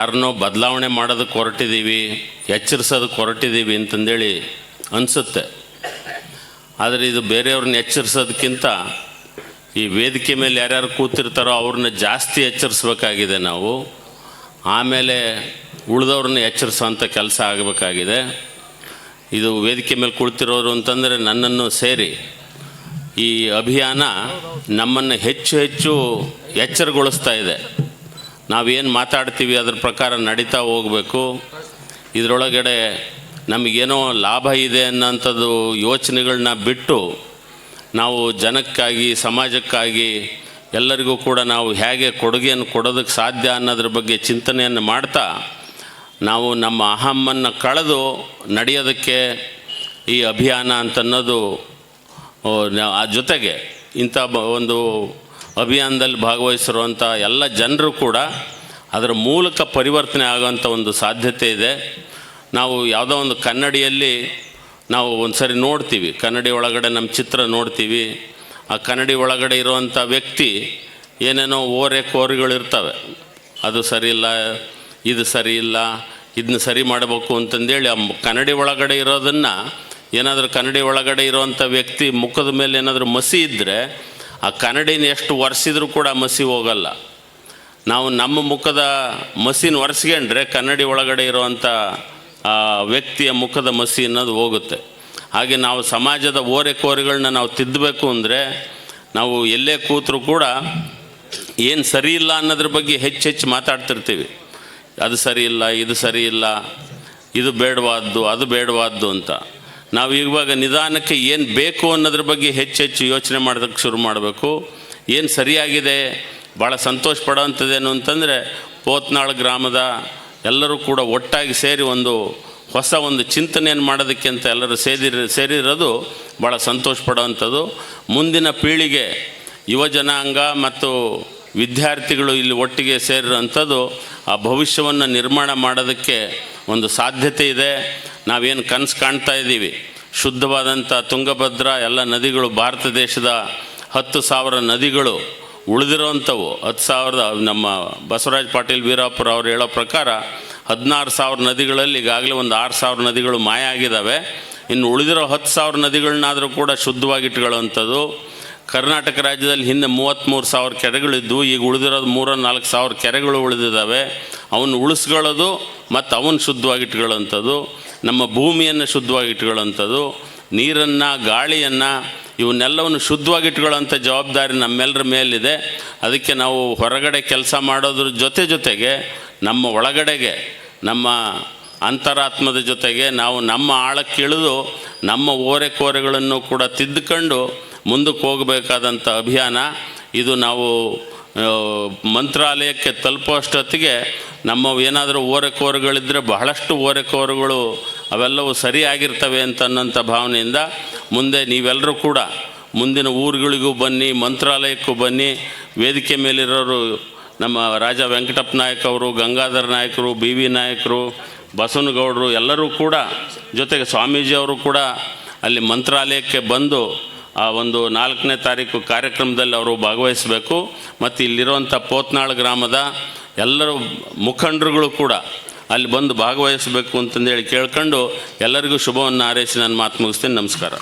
ಯಾರನ್ನೋ ಬದಲಾವಣೆ ಮಾಡೋದಕ್ಕೆ ಹೊರಟಿದ್ದೀವಿ, ಎಚ್ಚರಿಸೋದಕ್ಕೆ ಹೊರಟಿದ್ದೀವಿ ಅಂತಂದೇಳಿ ಅನಿಸುತ್ತೆ. ಆದರೆ ಇದು ಬೇರೆಯವ್ರನ್ನ ಎಚ್ಚರಿಸೋದಕ್ಕಿಂತ ಈ ವೇದಿಕೆ ಮೇಲೆ ಯಾರ್ಯಾರು ಕೂತಿರ್ತಾರೋ ಅವ್ರನ್ನ ಜಾಸ್ತಿ ಎಚ್ಚರಿಸ್ಬೇಕಾಗಿದೆ ನಾವು. ಆಮೇಲೆ ಉಳಿದವ್ರನ್ನ ಎಚ್ಚರಿಸೋಂಥ ಕೆಲಸ ಆಗಬೇಕಾಗಿದೆ. ಇದು ವೇದಿಕೆ ಮೇಲೆ ಕುಳಿತಿರೋರು ಅಂತಂದರೆ ನನ್ನನ್ನು ಸೇರಿ ಈ ಅಭಿಯಾನ ನಮ್ಮನ್ನು ಹೆಚ್ಚು ಹೆಚ್ಚು ಎಚ್ಚರಗೊಳಿಸ್ತಾ ಇದೆ. ನಾವೇನು ಮಾತಾಡ್ತೀವಿ ಅದ್ರ ಪ್ರಕಾರ ನಡೀತಾ ಹೋಗಬೇಕು. ಇದರೊಳಗಡೆ ನಮಗೇನೋ ಲಾಭ ಇದೆ ಅನ್ನೋಂಥದ್ದು ಯೋಚನೆಗಳನ್ನ ಬಿಟ್ಟು ನಾವು ಜನಕ್ಕಾಗಿ, ಸಮಾಜಕ್ಕಾಗಿ, ಎಲ್ಲರಿಗೂ ಕೂಡ ನಾವು ಹೇಗೆ ಕೊಡುಗೆಯನ್ನು ಕೊಡೋದಕ್ಕೆ ಸಾಧ್ಯ ಅನ್ನೋದ್ರ ಬಗ್ಗೆ ಚಿಂತನೆಯನ್ನು ಮಾಡ್ತಾ ನಾವು ನಮ್ಮ ಅಹಮ್ಮನ್ನು ಕಳೆದು ನಡೆಯೋದಕ್ಕೆ ಈ ಅಭಿಯಾನ ಅಂತನ್ನೋದು. ಆ ಜೊತೆಗೆ ಇಂಥ ಒಂದು ಅಭಿಯಾನದಲ್ಲಿ ಭಾಗವಹಿಸಿರುವಂಥ ಎಲ್ಲ ಜನರು ಕೂಡ ಅದರ ಮೂಲಕ ಪರಿವರ್ತನೆ ಆಗೋಂಥ ಒಂದು ಸಾಧ್ಯತೆ ಇದೆ. ನಾವು ಯಾವುದೋ ಒಂದು ಕನ್ನಡಿಯಲ್ಲಿ ನಾವು ಒಂದು ಸರಿ ನೋಡ್ತೀವಿ, ಕನ್ನಡಿ ಒಳಗಡೆ ನಮ್ಮ ಚಿತ್ರ ನೋಡ್ತೀವಿ. ಆ ಕನ್ನಡಿ ಒಳಗಡೆ ಇರುವಂಥ ವ್ಯಕ್ತಿ ಏನೇನೋ ಕೋರಿಗಳಿರ್ತವೆ. ಅದು ಸರಿಯಿಲ್ಲ, ಇದು ಸರಿ ಇಲ್ಲ, ಇದನ್ನ ಸರಿ ಮಾಡಬೇಕು ಅಂತಂದೇಳಿ ಆ ಕನ್ನಡಿ ಒಳಗಡೆ ಇರೋದನ್ನು ಏನಾದರೂ ಕನ್ನಡಿ ಒಳಗಡೆ ಇರೋವಂಥ ವ್ಯಕ್ತಿ ಮುಖದ ಮೇಲೆ ಏನಾದರೂ ಮಸಿ ಇದ್ದರೆ ಆ ಕನ್ನಡಿನ ಎಷ್ಟು ಒರೆಸಿದ್ರೂ ಕೂಡ ಮಸಿ ಹೋಗಲ್ಲ. ನಾವು ನಮ್ಮ ಮುಖದ ಮಸಿನ ಒರೆಸ್ಕೊಂಡ್ರೆ ಕನ್ನಡಿ ಒಳಗಡೆ ಇರುವಂಥ ಆ ವ್ಯಕ್ತಿಯ ಮುಖದ ಮಸಿ ಅನ್ನೋದು ಹೋಗುತ್ತೆ. ಹಾಗೆ ನಾವು ಸಮಾಜದ ಕೋರಿಗಳನ್ನ ನಾವು ತಿದ್ದಬೇಕು ಅಂದರೆ ನಾವು ಎಲ್ಲೇ ಕೂತರೂ ಕೂಡ ಏನು ಸರಿ ಇಲ್ಲ ಅನ್ನೋದ್ರ ಬಗ್ಗೆ ಹೆಚ್ಚು ಮಾತಾಡ್ತಿರ್ತೀವಿ. ಅದು ಸರಿ ಇಲ್ಲ, ಇದು ಸರಿ ಇಲ್ಲ, ಇದು ಬೇಡವಾದ್ದು, ಅದು ಬೇಡವಾದ್ದು ಅಂತ. ನಾವು ಇವಾಗ ನಿಧಾನಕ್ಕೆ ಏನು ಬೇಕು ಅನ್ನೋದ್ರ ಬಗ್ಗೆ ಹೆಚ್ಚು ಯೋಚನೆ ಮಾಡೋದಕ್ಕೆ ಶುರು ಮಾಡಬೇಕು. ಏನು ಸರಿಯಾಗಿದೆ, ಭಾಳ ಸಂತೋಷ ಪಡೋವಂಥದ್ದೇನು ಅಂತಂದರೆ ಪೋತ್ನಾಳ್ ಗ್ರಾಮದ ಎಲ್ಲರೂ ಕೂಡ ಒಟ್ಟಾಗಿ ಸೇರಿ ಒಂದು ಚಿಂತನೆಯನ್ನು ಮಾಡೋದಕ್ಕೆ ಅಂತ ಎಲ್ಲರೂ ಸೇರಿರೋದು ಭಾಳ ಸಂತೋಷ ಪಡೋವಂಥದ್ದು. ಮುಂದಿನ ಪೀಳಿಗೆ, ಯುವ ಜನಾಂಗ ಮತ್ತು ವಿದ್ಯಾರ್ಥಿಗಳು ಇಲ್ಲಿ ಒಟ್ಟಿಗೆ ಸೇರಿರೋಂಥದ್ದು ಆ ಭವಿಷ್ಯವನ್ನು ನಿರ್ಮಾಣ ಮಾಡೋದಕ್ಕೆ ಒಂದು ಸಾಧ್ಯತೆ ಇದೆ. ನಾವೇನು ಕನಸು ಕಾಣ್ತಾ ಇದ್ದೀವಿ, ಶುದ್ಧವಾದಂಥ ತುಂಗಭದ್ರಾ ಎಲ್ಲ ನದಿಗಳು, ಭಾರತ ದೇಶದ 10,000 ನದಿಗಳು ಉಳಿದಿರೋವಂಥವು 10,000. ನಮ್ಮ ಬಸವರಾಜ ಪಾಟೀಲ್ ವೀರಾಪುರ ಅವ್ರು ಹೇಳೋ ಪ್ರಕಾರ 16,000 ನದಿಗಳಲ್ಲಿ ಈಗಾಗಲೇ ಒಂದು 6,000 ನದಿಗಳು ಮಾಯ ಆಗಿದ್ದಾವೆ. ಇನ್ನು ಉಳಿದಿರೋ 10,000 ನದಿಗಳನ್ನಾದರೂ ಕೂಡ ಶುದ್ಧವಾಗಿಟ್ಕೊಳ್ಳುವಂಥದ್ದು. ಕರ್ನಾಟಕ ರಾಜ್ಯದಲ್ಲಿ ಹಿಂದೆ 33,000 ಕೆರೆಗಳಿದ್ದು, ಈಗ ಉಳಿದಿರೋದು 3-4 ಸಾವಿರ ಕೆರೆಗಳು ಉಳಿದಿದ್ದಾವೆ. ಅವನ್ನ ಉಳಿಸ್ಕೊಳ್ಳೋದು ಮತ್ತು ಅವನ್ನ ಶುದ್ಧವಾಗಿಟ್ಕೊಳ್ಳೋಂಥದ್ದು, ನಮ್ಮ ಭೂಮಿಯನ್ನು ಶುದ್ಧವಾಗಿಟ್ಕೊಳ್ಳೋಂಥದ್ದು, ನೀರನ್ನು, ಗಾಳಿಯನ್ನು, ಇವನ್ನೆಲ್ಲವನ್ನು ಶುದ್ಧವಾಗಿಟ್ಕೊಳ್ಳೋಂಥ ಜವಾಬ್ದಾರಿ ನಮ್ಮೆಲ್ಲರ ಮೇಲಿದೆ. ಅದಕ್ಕೆ ನಾವು ಹೊರಗಡೆ ಕೆಲಸ ಮಾಡೋದ್ರ ಜೊತೆಗೆ ನಮ್ಮ ಒಳಗಡೆಗೆ, ನಮ್ಮ ಅಂತರಾತ್ಮದ ಜೊತೆಗೆ ನಾವು ನಮ್ಮ ಆಳಕ್ಕಿಳಿದು ನಮ್ಮ ಕೋರೆಗಳನ್ನು ಕೂಡ ತಿದ್ದುಕೊಂಡು ಮುಂದಕ್ಕೆ ಹೋಗಬೇಕಾದಂಥ ಅಭಿಯಾನ ಇದು. ನಾವು ಮಂತ್ರಾಲಯಕ್ಕೆ ತಲುಪೋಷ್ಟೊತ್ತಿಗೆ ಏನಾದರೂ ಕೋರೆಗಳಿದ್ದರೆ ಬಹಳಷ್ಟು ಕೋರೆಗಳು ಅವೆಲ್ಲವೂ ಸರಿಯಾಗಿರ್ತವೆ ಅನ್ನೋಂಥ ಭಾವನೆಯಿಂದ ಮುಂದೆ ನೀವೆಲ್ಲರೂ ಕೂಡ ಮುಂದಿನ ಊರುಗಳಿಗೂ ಬನ್ನಿ, ಮಂತ್ರಾಲಯಕ್ಕೂ ಬನ್ನಿ. ವೇದಿಕೆ ಮೇಲಿರೋರು ನಮ್ಮ ರಾಜ ವೆಂಕಟಪ್ಪ ನಾಯಕ್ ಅವರು, ಗಂಗಾಧರ ನಾಯಕರು, ಬಿ ವಿ ನಾಯಕರು, ಬಸವನಗೌಡರು ಎಲ್ಲರೂ ಕೂಡ, ಜೊತೆಗೆ ಸ್ವಾಮೀಜಿಯವರು ಕೂಡ ಅಲ್ಲಿ ಮಂತ್ರಾಲಯಕ್ಕೆ ಬಂದು ಆ ಒಂದು 4ನೇ ತಾರೀಕು ಕಾರ್ಯಕ್ರಮದಲ್ಲಿ ಅವರು ಭಾಗವಹಿಸಬೇಕು. ಮತ್ತು ಇಲ್ಲಿರುವಂಥ ಪೋತ್ನಾಳ್ ಗ್ರಾಮದ ಎಲ್ಲರೂ ಮುಖಂಡರುಗಳು ಕೂಡ ಅಲ್ಲಿ ಬಂದು ಭಾಗವಹಿಸಬೇಕು ಅಂತಂದೇಳಿ ಕೇಳ್ಕೊಂಡು ಎಲ್ಲರಿಗೂ ಶುಭವನ್ನು ಹಾರೈಸಿ ನಾನು ಮಾತು ಮುಗಿಸ್ತೀನಿ. ನಮಸ್ಕಾರ.